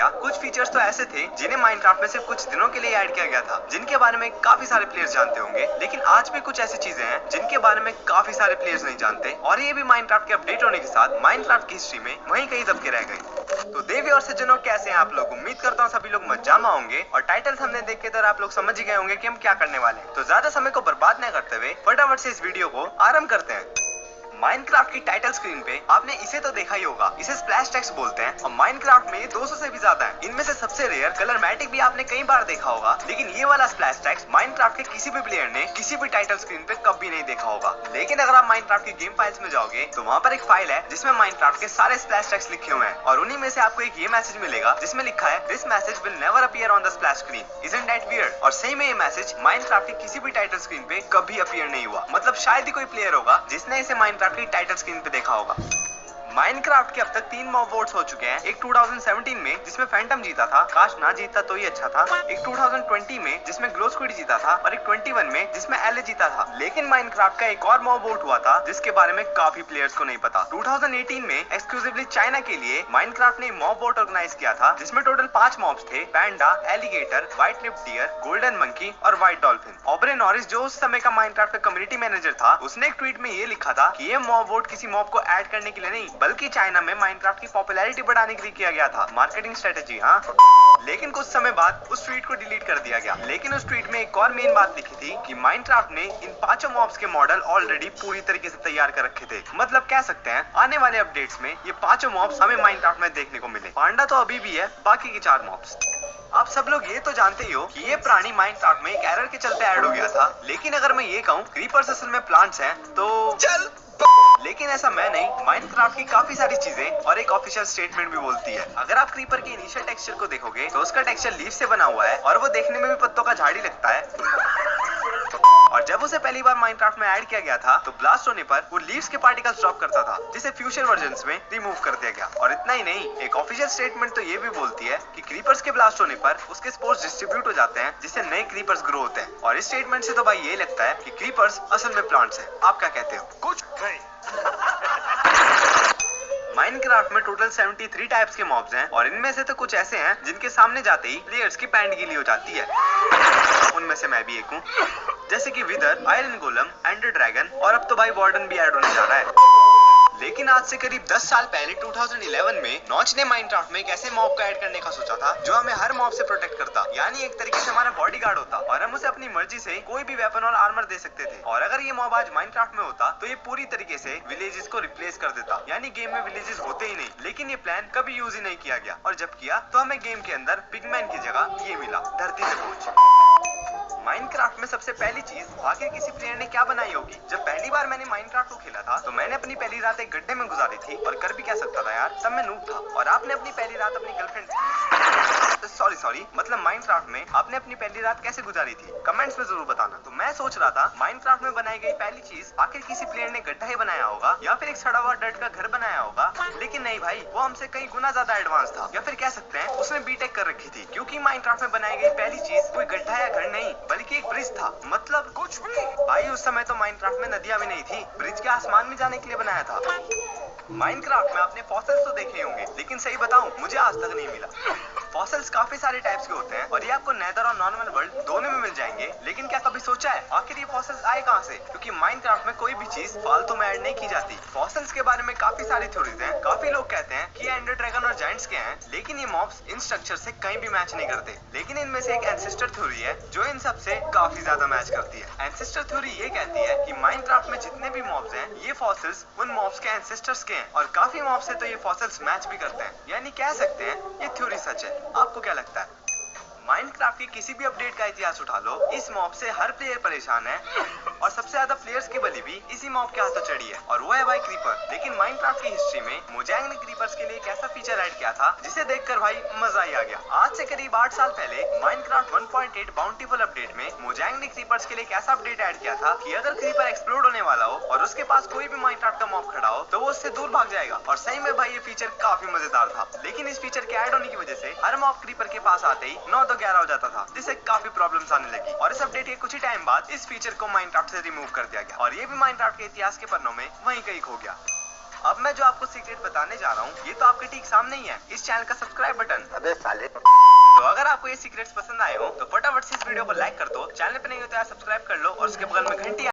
गया। कुछ फीचर्स तो ऐसे थे जिन्हें माइनक्राफ्ट में सिर्फ कुछ दिनों के लिए ऐड किया गया था, जिनके बारे में काफी सारे प्लेयर्स जानते होंगे। लेकिन आज भी कुछ ऐसी चीजें हैं जिनके बारे में काफी सारे प्लेयर्स नहीं जानते, और ये भी माइनक्राफ्ट के अपडेट होने के साथ माइनक्राफ्ट की हिस्ट्री में वहीं कहीं दबके रह गए। तो देवी और सज्जनों, कैसे हैं आप लोग? उम्मीद करता हूँ सभी लोग मजामा होंगे, और टाइटल हमने देख के तो आप लोग समझ ही गए होंगे कि हम क्या करने वाले हैं। तो ज्यादा समय को बर्बाद न करते हुए फटाफट से इस वीडियो को आरंभ करते हैं। माइनक्राफ्ट की टाइटल स्क्रीन पे आपने इसे तो देखा ही होगा, इसे स्प्लैश टेक्स्ट बोलते हैं, और माइनक्राफ्ट में ये 200 से भी ज्यादा है। इनमें से सबसे रेयर कलरमैटिक भी आपने कई बार देखा होगा, लेकिन ये वाला स्प्लैश टेक्स्ट माइनक्राफ्ट के किसी भी प्लेयर ने किसी भी टाइटल स्क्रीन पे कभी नहीं देखा होगा। लेकिन अगर आप माइनक्राफ्ट की गेम फाइल्स में जाओगे तो वहाँ पर एक फाइल है जिसमें माइनक्राफ्ट के सारे स्प्लैश टेक्स्ट लिखे हुए हैं, और उन्हीं में से आपको एक ये मैसेज मिलेगा जिसमें लिखा है, this message will never appear on the splash screen, isn't that weird? और सही में ये मैसेज माइनक्राफ्ट की किसी भी टाइटल स्क्रीन पे कभी अपीयर नहीं हुआ। मतलब शायद ही कोई प्लेयर होगा जिसने इसे माइनक्राफ्ट की टाइटल स्क्रीन पे देखा होगा। माइनक्राफ्ट के अब तक 3 मॉब वोट्स हो चुके हैं। एक 2017 में जिसमें फैंटम जीता था, काश ना जीता तो ही अच्छा था। एक 2020 में जिसमें ग्लो स्क्विड जीता था, और एक 21 में जिसमें एले जीता था। लेकिन माइनक्राफ्ट का एक और मॉब वोट हुआ था जिसके बारे में काफी प्लेयर्स को नहीं पता। 2018 में एक्सक्लूसिवली चाइना के लिए माइनक्राफ्ट ने मॉब वोट ऑर्गेनाइज किया था, जिसमें टोटल 5 मॉब्स थे, panda, alligator, white lip deer, golden monkey और व्हाइट डॉल्फिन। ऑब्रे नॉरिस, जो उस समय का माइनक्राफ्ट का कम्युनिटी मैनेजर था, उसने एक ट्वीट में ये लिखा था कि ये मॉब वोट किसी मॉब को ऐड करने के लिए नहीं, बल्कि चाइना में माइनक्राफ्ट की पॉपुलैरिटी बढ़ाने के लिए किया गया था। Marketing strategy. हाँ, लेकिन कुछ समय बाद उस ट्वीट को डिलीट कर दिया गया। लेकिन उस ट्वीट में एक और मेन बात लिखी थी कि माइनक्राफ्ट ने इन 5 मॉब्स के मॉडल ऑलरेडी पूरी तरीके से तैयार कर रखे थे। मतलब कह सकते हैं आने वाले अपडेट्स में ये 5 मॉब्स हमें माइनक्राफ्ट में देखने को मिले। पांडा तो अभी भी है, बाकी की 4 मॉब्स। आप सब लोग ये तो जानते ही हो कि ये प्राणी माइनक्राफ्ट में एक एरर के चलते ऐड हो गया था। लेकिन अगर मैं ये कहूँ क्रीपर्स असल में प्लांट्स हैं तो चल, लेकिन ऐसा मैं नहीं। माइनक्राफ्ट की काफी सारी चीजें और एक ऑफिशियल स्टेटमेंट भी बोलती है। अगर आप क्रीपर के इनिशियल टेक्सचर को देखोगे तो उसका टेक्सचर लीफ से बना हुआ है, और वो देखने में भी पत्तों का झाड़ी लगता है। और जब उसे पहली बार माइनक्राफ्ट में ऐड किया गया था तो ब्लास्ट होने पर वो लीव्स के पार्टिकल्स ड्रॉप करता था, जिसे फ्यूचर वर्जन्स में रिमूव कर दिया गया। और इतना ही नहीं, एक ऑफिशियल स्टेटमेंट तो ये भी बोलती है कि क्रीपर्स के ब्लास्ट होने पर उसके स्पोर्स डिस्ट्रीब्यूट हो जाते हैं, जिससे नए क्रीपर्स ग्रो होते हैं। और इस स्टेटमेंट से तो भाई ये लगता है कि क्रीपर्स असल में प्लांट्स हैं। आप क्या कहते हो? कुछ नहीं। माइनक्राफ्ट में टोटल 73 टाइप्स के मॉब्स हैं, और इनमें से तो कुछ ऐसे हैं जिनके सामने जाते ही प्लेयर्स की पैंट गीली हो जाती है। उनमें से मैं भी एक हूँ, जैसे कि विदर, आयरन गोलम, एंडर ड्रैगन, और अब तो भाई वार्डन भी ऐड होने जा रहा है। लेकिन आज से करीब 10 साल पहले 2011 में नॉच ने माइनक्राफ्ट में एक ऐसे मॉब का ऐड करने का सोचा था जो हमें हर मॉब से प्रोटेक्ट करता, यानी एक तरीके से हमारा बॉडीगार्ड होता, और हम उसे अपनी मर्जी से कोई भी वेपन और आर्मर दे सकते थे। और अगर ये मॉब आज माइनक्राफ्ट में होता तो ये पूरी तरीके से विलेजेस को रिप्लेस कर देता, यानी गेम में विलेजेस होते ही नहीं। लेकिन ये प्लान कभी यूज ही नहीं किया गया, और जब किया तो हमें गेम के अंदर पिगमैन की जगह ये मिला, धरती से पहुंच। माइनक्राफ्ट में सबसे पहली चीज आखिर किसी प्लेयर ने क्या बनाई होगी? जब पहली बार मैंने माइनक्राफ्ट को खेला था तो मैंने अपनी पहली रात एक गड्ढे में गुजारी थी, और कर भी क्या सकता था यार, तब मैं नूब था। और आपने अपनी पहली रात अपनी गर्लफ्रेंड सॉरी मतलब माइनक्राफ्ट में आपने अपनी पहली रात कैसे गुजारी थी? कमेंट्स में जरूर बताना। तो मैं सोच रहा था माइनक्राफ्ट में बनाई गई पहली चीज आखिर किसी प्लेयर ने गड्ढा ही बनाया होगा, या फिर एक सड़ा हुआ डर्ट का घर बनाया होगा। लेकिन नहीं भाई, वो हमसे कई गुना ज्यादा एडवांस था, या फिर कह सकते हैं उसने बीटेक कर रखी थी, क्योंकि माइनक्राफ्ट में बनाई गई पहली चीज कोई गड्ढा या घर नहीं बल्कि एक ब्रिज था। मतलब कुछ भी भाई, उस समय तो माइनक्राफ्ट में नदियां भी नहीं थी, ब्रिज के आसमान में जाने के लिए बनाया था। माइनक्राफ्ट में आपने फॉसिल्स तो देखे होंगे, लेकिन सही बताऊं मुझे आज तक नहीं मिला। फॉसिल्स काफी सारे टाइप्स के होते हैं, और ये आपको नेदर और नॉर्मल वर्ल्ड दोनों में मिल जाएंगे। लेकिन क्या कभी सोचा है आखिर ये फॉसिल्स आए कहां से? क्योंकि माइनक्राफ्ट में कोई भी चीज फालतू में ऐड नहीं की जाती। फॉसिल्स के बारे में काफी सारी थ्योरीज हैं। काफी लोग कहते हैं कि एंडर ड्रैगन और जायंट्स के हैं, लेकिन ये मॉब्स इन स्ट्रक्चर से कहीं भी मैच नहीं करते। लेकिन इनमें से एक एंसेस्टर थ्योरी है जो इन सब से काफी ज्यादा मैच करती है। एंसेस्टर थ्योरी ये कहती है कि माइनक्राफ्ट में जितने भी मॉब्स हैं ये फॉसिल्स उन मॉब्स के एंसेस्टर्स के हैं, और काफी मॉब्स से तो ये फॉसिल्स मैच भी करते हैं, यानी कह सकते हैं ये थ्योरी सच है। आपको क्या लगता है? माइनक्राफ्ट की किसी भी अपडेट का इतिहास उठा लो, इस मॉब से हर प्लेयर परेशान है, और सबसे ज्यादा प्लेयर्स की बलि भी इसी मॉब के हाथों चढ़ी है, और वो है भाई क्रीपर। लेकिन माइनक्राफ्ट की हिस्ट्री में मोजैंग ने क्रीपर्स के लिए एक ऐसा फीचर ऐड किया था जिसे देखकर भाई मजा ही आ गया। आज से करीब 8 साल पहले माइनक्राफ्ट 1.8 बाउंटीफुल अपडेट में मोजैंग ने क्रीपर्स के लिए एक ऐसा अपडेट ऐड किया था कि अगर क्रीपर एक्सप्लोड होने वाला हो और उसके पास कोई भी माइनक्राफ्ट का मॉब खड़ा हो तो वो उससे दूर भाग जाएगा। और सही में भाई ये फीचर काफी मजेदार था। लेकिन इस फीचर के ऐड होने की वजह से हर मॉब क्रीपर के पास आते ही 9 तो 11 हो जाता था, जिससे काफी प्रॉब्लम्स आने लगी। और इस अपडेट के कुछ ही टाइम बाद इस फीचर को माइनक्राफ्ट से रिमूव कर दिया गया, और ये भी माइनक्राफ्ट के इतिहास के पन्नों में वहीं कहीं खो गया। अब मैं जो आपको सीक्रेट बताने जा रहा हूँ ये तो आपके ठीक सामने ही है, इस चैनल का सब्सक्राइब बटन। अबे साले। तो अगर आपको ये सीक्रेट्स पसंद आए हो तो फटाफट से इस वीडियो को लाइक कर दो, चैनल पे नहीं हो तो यार सब्सक्राइब कर लो और उसके बगल में घंटी